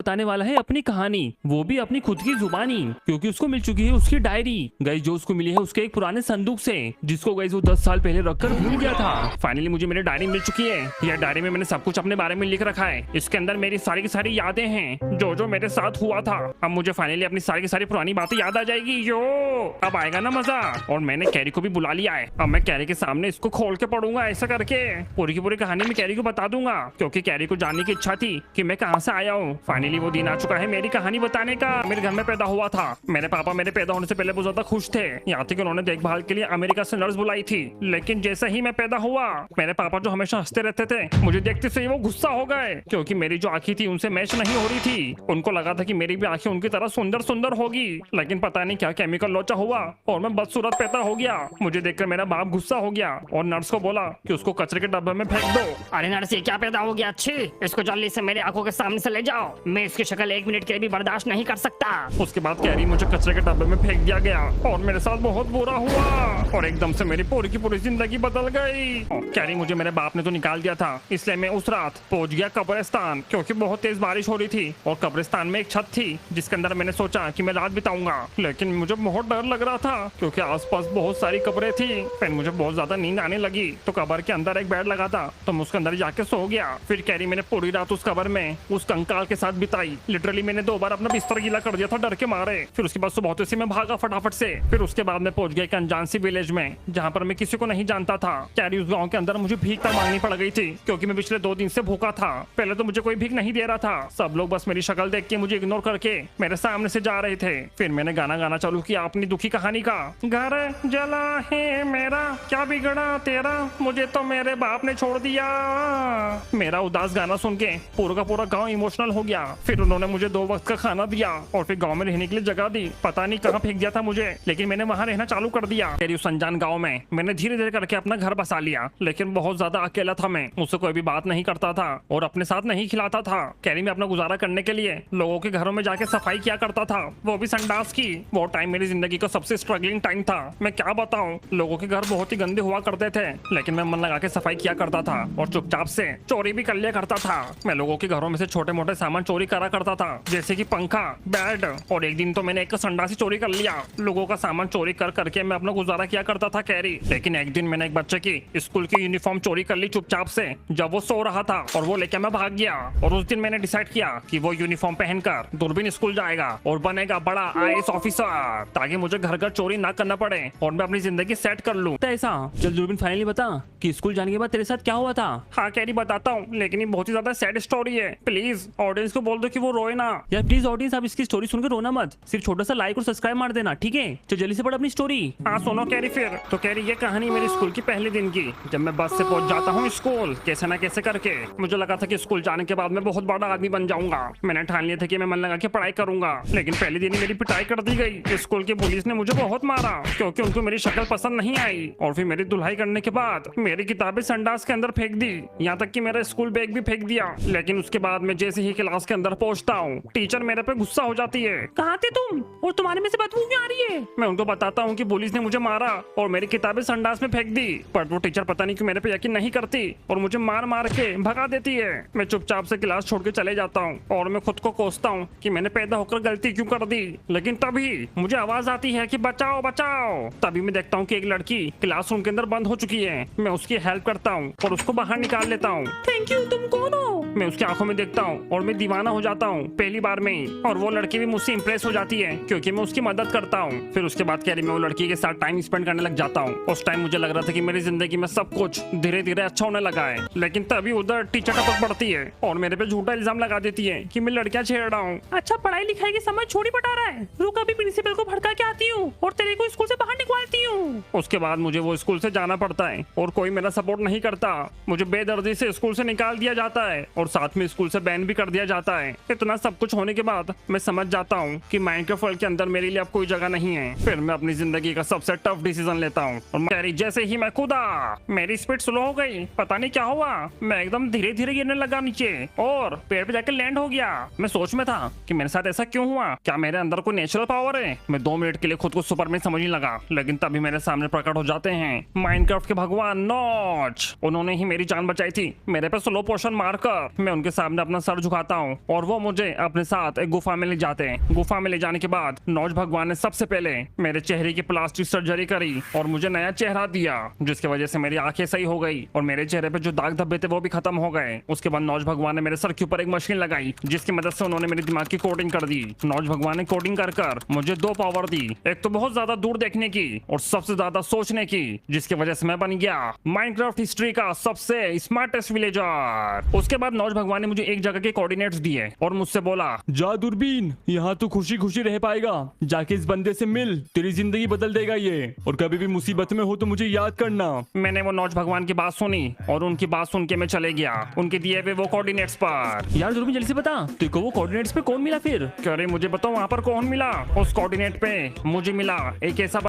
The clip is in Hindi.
बताने वाला है अपनी कहानी, वो भी अपनी खुद की जुबानी, क्योंकि उसको मिल चुकी है उसकी डायरी। गाइस जो उसको मिली है उसके एक पुराने संदूक से, जिसको गाइस वो 10 साल पहले रखकर भूल गया था। फाइनली मुझे मेरी डायरी मिल चुकी है। यह डायरी में मैंने सब कुछ अपने बारे में लिख रखा है। इसके अंदर मेरी सारी की सारी यादें हैं, जो जो मेरे साथ हुआ था। अब मुझे फाइनली अपनी सारी की सारी पुरानी बातें याद आ जाएगी। यो अब आएगा ना मजा। और मैंने कैरी को भी बुला लिया है। अब मैं कैरी के सामने इसको खोल के पढ़ूंगा, ऐसा करके पूरी की पूरी कहानी में कैरी को बता दूंगा, क्योंकि कैरी को जानने की इच्छा थी कि मैं कहाँ से आया हूँ। फाइनली वो दिन आ चुका है मेरी कहानी बताने का। मेरे घर में पैदा हुआ था। मेरे पापा मेरे पैदा होने से पहले बहुत ज्यादा खुश थे, यहाँ तक कि उन्होंने देखभाल के लिए अमेरिका से नर्स बुलाई थी। लेकिन जैसे ही मैं पैदा हुआ, मेरे पापा जो हमेशा हंसते रहते थे, मुझे देखते से ही वो गुस्सा हो गए, क्योंकि मेरी जो आंखें थी उनसे मैच नहीं हो रही थी। उनको लगा था कि मेरी भी आंखें उनकी तरह सुंदर सुंदर होगी, लेकिन पता नहीं क्या केमिकल लोचा हुआ और मैं बदसूरत पैदा हो गया। मुझे देखकर मेरा बाप गुस्सा हो गया और नर्स को बोला कि उसको कचरे के डब्बे में फेंक दो। अरे नर्स, ये क्या पैदा हो गया? अच्छी, इसको जल्दी से मेरे आंखों के सामने से ले जाओ। मैं इसकी शक्ल 1 मिनट के लिए भी बर्दाश्त नहीं कर सकता। उसके बाद कैरी मुझे कचरे के डब्बे में फेंक दिया गया और मेरे साथ बहुत बुरा हुआ और एकदम से मेरी पूरी की पूरी जिंदगी बदल गई। कैरी मुझे मेरे बाप ने तो निकाल दिया था, इसलिए मैं उस रात पहुंच गया कब्रिस्तान, क्योंकि बहुत तेज बारिश हो रही थी और कब्रिस्तान में एक छत थी जिसके अंदर मैंने सोचा कि मैं रात बिताऊंगा। लेकिन मुझे बहुत डर लग रहा था, क्योंकि आसपास बहुत सारी कब्रें थी। फिर मुझे बहुत ज्यादा नींद आने लगी, तो कब्र के अंदर एक बेड लगा था, तो मैं उसके अंदर जाके सो गया। फिर कैरी मैंने पूरी रात उस कब्र में उस कंकाल के साथ बिताई। लिटरली मैंने 2 बार अपना बिस्तर गीला कर दिया था डर के मारे। फिर उसके बाद सुबह होते से मैं भागा फटाफट से। फिर उसके बाद मैं पहुंच गया एक अनजान सी विलेज में, जहाँ पर मैं किसी को नहीं जानता था। कैरी उस गाँव के अंदर मुझे भीख तक मांगनी पड़ गई थी, क्योंकि मैं पिछले 2 दिन से भूखा था। पहले तो मुझे कोई भीख नहीं दे रहा था, सब लोग बस मेरी शक्ल देख के मुझे इग्नोर करके मेरे सामने से जा रहे थे। फिर मैंने गाना गाना चालू किया अपनी दुखी कहानी का। घर जला है मेरा, क्या बिगड़ा तेरा, मुझे तो मेरे बाप ने छोड़ दिया। मेरा उदास गाना सुन के पूरा का पूरा गांव इमोशनल हो गया। फिर उन्होंने मुझे 2 वक्त का खाना दिया और फिर गांव में रहने के लिए जगह दी। पता नहीं कहाँ फेंक दिया था मुझे, लेकिन मैंने वहाँ रहना चालू कर दिया। तेरी उस अनजान गाँव में मैंने धीरे धीरे करके अपना घर बसा लिया, लेकिन बहुत ज्यादा अकेला था मैं। मुझसे कोई भी बात नहीं करता था और अपने साथ नहीं खिलाता था। कैरी में अपना गुजारा करने के लिए लोगों के घरों में जाके सफाई किया करता था, वो भी संडास की। वो टाइम मेरी जिंदगी का सबसे स्ट्रगलिंग टाइम था। मैं क्या बताऊं, लोगों के घर बहुत ही गंदे हुआ करते थे, लेकिन मैं मन लगा के सफाई किया करता था और चुपचाप से चोरी भी कर लिया करता था। मैं लोगों के घरों में से छोटे मोटे सामान चोरी करा करता था, जैसे कि पंखा, बेड, और एक दिन तो मैंने एक संडास ही चोरी कर लिया। लोगों का सामान चोरी कर करके मैं अपना गुजारा किया करता था कैरी। लेकिन एक दिन मैंने एक बच्चे की स्कूल की यूनिफॉर्म चोरी कर ली चुपचाप से, जब वो सो रहा था, और वो लेके मैं भाग गया। और उस दिन मैंने डिसाइड किया कि वो यूनिफॉर्म पहनकर दूरबीन स्कूल जाएगा और बनेगा बड़ा IAS ऑफिसर, ताकि मुझे घर घर चोरी ना करना पड़े और मैं अपनी जिंदगी सेट कर लूं। तो ऐसा चल दूरबीन फाइनली बता कि स्कूल जाने के बाद तेरे साथ क्या हुआ था। हाँ कैरी बताता हूँ, लेकिन ये बहुत ही ज्यादा सैड स्टोरी है। प्लीज ऑडियंस को बोल दो कि वो रोए ना। यार प्लीज ऑडियंस, आप इसकी स्टोरी सुनकर रोना मत, सिर्फ छोटा सा लाइक और सब्सक्राइब मार देना, ठीक है। तो जल्दी से पढ़ अपनी स्टोरी। हाँ सुनो कैरी। फिर तो कैरी ये कहानी मेरी स्कूल की पहले दिन की, जब मैं बस से पहुंच जाता हूँ स्कूल कैसे ना कैसे करके। मुझे लगा था कि स्कूल जाने के बाद मैं बहुत बड़ा आदमी बन जाऊंगा। मैंने ठान लिया था कि मैं मन लगा के पढ़ाई करूंगा, लेकिन पहले दिन ही मेरी पिटाई कर दी गई। स्कूल के पुलिस ने मुझे बहुत मारा, क्योंकि उनको मेरी शक्ल पसंद नहीं आई। और फिर मेरी धुलाई करने के बाद मेरी किताबें संडास के अंदर फेंक दी, यहाँ तक कि मेरा स्कूल बैग भी फेंक दिया। लेकिन उसके बाद मैं जैसे ही क्लास के अंदर पहुंचता हूँ, टीचर मेरे पे गुस्सा हो जाती है। कहाँ थे तुम और तुम्हारे में से बदबू क्यों आ रही है। मैं उनको बताता हूँ कि पुलिस ने मुझे मारा और मेरी किताबें संडास में फेंक दी, पर वो टीचर पता नहीं क्यों मेरे पे यकीन नहीं करती और मुझे मार मार के भगा देती है। मैं चुपचाप से क्लास छोड़ के चले जाता हूँ और मैं खुद को कोसता हूँ कि मैंने पैदा होकर गलती क्यों कर दी। लेकिन तभी मुझे आवाज आती है कि बचाओ बचाओ। तभी मैं देखता हूँ कि एक लड़की क्लासरूम के अंदर बंद हो चुकी है। मैं उसकी हेल्प करता हूँ और उसको बाहर निकाल लेता हूँ। Thank you. तुम कौन हो। मैं उसकी आंखों में देखता हूँ और मैं दीवाना हो जाता हूँ पहली बार में ही, और वो लड़की भी मुझसे इंप्रेस हो जाती है क्योंकि मैं उसकी मदद करता हूँ। फिर उसके बाद कैरी मैं वो लड़की के साथ टाइम स्पेंड करने लग जाता हूँ। उस टाइम मुझे लग रहा था कि मेरी जिंदगी में सब कुछ धीरे धीरे अच्छा होने लगा है, लेकिन तभी उधर टीचर टपक पड़ती है और मेरे पे झूठा इल्जाम लगा देती है कि मैं लड़कियां छेड़ रहा हूँ। अच्छा पढ़ाई लिखाई की समझ छोड़ी पटा रहा है। रुक, अभी प्रिंसिपल को भड़का के आती हूँ और तेरे को स्कूल से बाहर निकालती हूँ। उसके बाद मुझे वो स्कूल से जाना पड़ता है और कोई मेरा सपोर्ट नहीं करता। मुझे बेदर्दी से स्कूल से निकाल दिया जाता है और साथ में स्कूल से बैन भी कर दिया जाता है। इतना सब कुछ होने के बाद मैं समझ जाता हूँ कि माइनक्राफ्ट वर्ल्ड के अंदर मेरे लिए अब कोई जगह नहीं है। फिर मैं अपनी जिंदगी का सबसे टफ डिसीजन लेता हूँ और कैरी जैसे ही मैं कूदा, मेरी स्पीड स्लो हो गई। पता नहीं क्या हुआ, मैं एकदम धीरे धीरे गिरने लगा नीचे और पेड़ पे जाकर लैंड हो गया। मैं सोच में था कि मेरे साथ ऐसा क्यों हुआ, क्या मेरे अंदर कोई नेचुरल पावर है। मैं 2 मिनट के लिए खुद को सुपरमैन समझने लगा, लेकिन तभी मेरे सामने प्रकट हो जाते हैं माइनक्राफ्ट के भगवान नॉच। उन्होंने ही मेरी जान बचाई थी मेरे पे स्लो पोशन मारकर। मैं उनके सामने अपना सर झुकाता हूँ और वो मुझे अपने साथ एक गुफा में ले जाते हैं। गुफा में ले जाने के बाद नौज भगवान ने सबसे पहले मेरे चेहरे की प्लास्टिक सर्जरी करी और मुझे नया चेहरा दिया, जिसकी वजह से मेरी आंखें सही हो गई और मेरे चेहरे पे जो दाग धब्बे थे वो भी खत्म हो गए। उसके बाद नौज भगवान ने मेरे सर के ऊपर एक मशीन लगाई जिसकी मदद से उन्होंने मेरे दिमाग की कोडिंग कर दी। नौज भगवान ने कोडिंग कर मुझे 2 पावर दी, एक तो बहुत ज्यादा दूर देखने की और सबसे ज्यादा सोचने की, जिसकी वजह से मैं बन गया माइनक्राफ्ट हिस्ट्री का सबसे स्मार्टेस्ट विलेजर। उसके बाद नौज भगवान ने मुझे एक जगह के कोऑर्डिनेट्स दिए और मुझसे बोला, जा दूरबीन, यहाँ तू खुशी खुशी रह पाएगा, जाके इस बंदे से मिल, तेरी जिंदगी बदल देगा ये, और कभी भी मुसीबत में हो तो मुझे याद करना। मैंने वो नौज भगवान की बात सुनी और उनकी बात सुन के मैं चले गया उनके दिए हुए वो कोऑर्डिनेट्स पर। यार दूरबीन जल्दी से बता, तेरे को वो कोऑर्डिनेट्स पे कौन मिला फिर? अरे मुझे बताओ वहाँ पर कौन मिला। उस कोऑर्डिनेट पे मुझे मिला एक ऐसा